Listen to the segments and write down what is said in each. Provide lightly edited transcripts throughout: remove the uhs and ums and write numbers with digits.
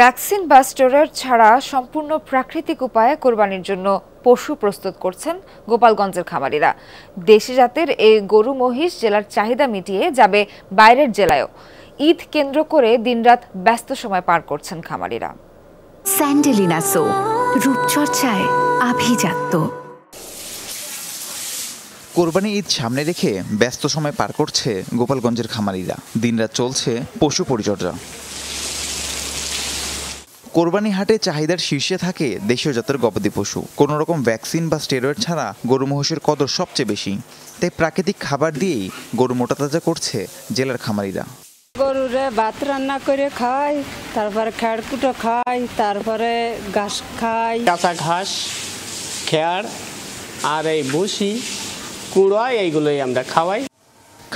Vaccine বা steroid ছাড়া সম্পূর্ণ প্রাকৃতিক উপায়ে কোরবানির জন্য পশু প্রস্তুত করছেন গোপালগঞ্জের খামারিরা। দেশি জাতের এই গরু মহিষ জেলার চাহিদা মিটিয়ে যাবে বাইরের জেলায়ও। ঈদ কেন্দ্র করে দিনরাত ব্যস্ত সময় পার করছেন খামারিরা। স্যান্ডেলিনা সো, রূপচর্চায় আভিজাত্য। কোরবানি ঈদ সামনে রেখে ব্যস্ত সময় পার করছে গোপালগঞ্জের খামারিরা। দিনরাত চলছে পশু পরিচর্যা। কোরবানি হাটে চাহিদার শীর্ষে থাকে দেশীয় জাতের গবাদি পশু। কোনো রকম ভ্যাকসিন বা স্টেরয়েড ছাড়া গরু মহিষের কদর সবচেয়ে বেশি। তাই প্রাকৃতিক খাবার দিয়েই গরু মোটাতাজা করছে জেলার খামারিরা। গরুরে ভাত রান্না করে খাই, তারপরে খেড়কুটো খাই, তারপরে ঘাস খাই, কাঁচা ঘাস, খেয়ার আর এই ভুসি, কুড়া এইগুলোই আমরা খাওয়াই।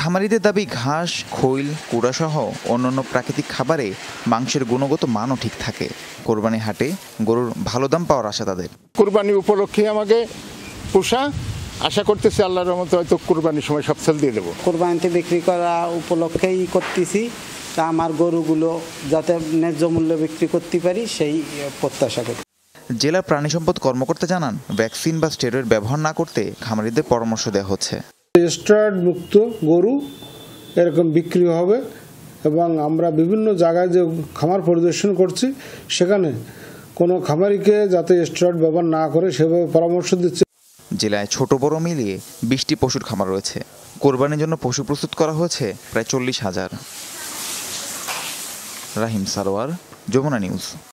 খামারিদের দাবি ঘাস, খৈল, কুড়াসহ অন্যান্য প্রাকৃতিক খাবারে মাংসের গুণগত মানও ঠিক থাকে। কোরবানি হাটে গরুর ভালো দাম পাওয়ার আশা তাদের। কোরবানি উপলক্ষে আমাকে পোষা, আশা করতেছি আল্লাহর রহমতে হয়তো কোরবানির সময় সব সেল দিয়ে দেবো। কোরবানিতে বিক্রি করা উপলক্ষেই করতেছি, তা আমার গরুগুলো যাতে ন্যায্য মূল্যে বিক্রি করতে পারি সেই প্রত্যাশা করি। জেলা প্রাণী সম্পদ কর্মকর্তা জানান, ভ্যাকসিন বা স্টেরয়েড ব্যবহার না করতে খামারিদের পরামর্শ দেওয়া হচ্ছে। স্টেরয়েড মুক্ত গরু এরকম বিক্রি হবে এবং আমরা বিভিন্ন জায়গায় যে খামার পরিদর্শন করছি সেখানে কোনো খামারিকে যাতে স্টেরয়েড ব্যবহার না করে সেভাবে পরামর্শ দিচ্ছে। জেলায় ছোট বড় মিলিয়ে 20টি পশুর খামার রয়েছে। কোরবানির জন্য পশু প্রস্তুত করা হয়েছে প্রায় 40,000। রাহিম সারোয়ার, যমুনা নিউজ।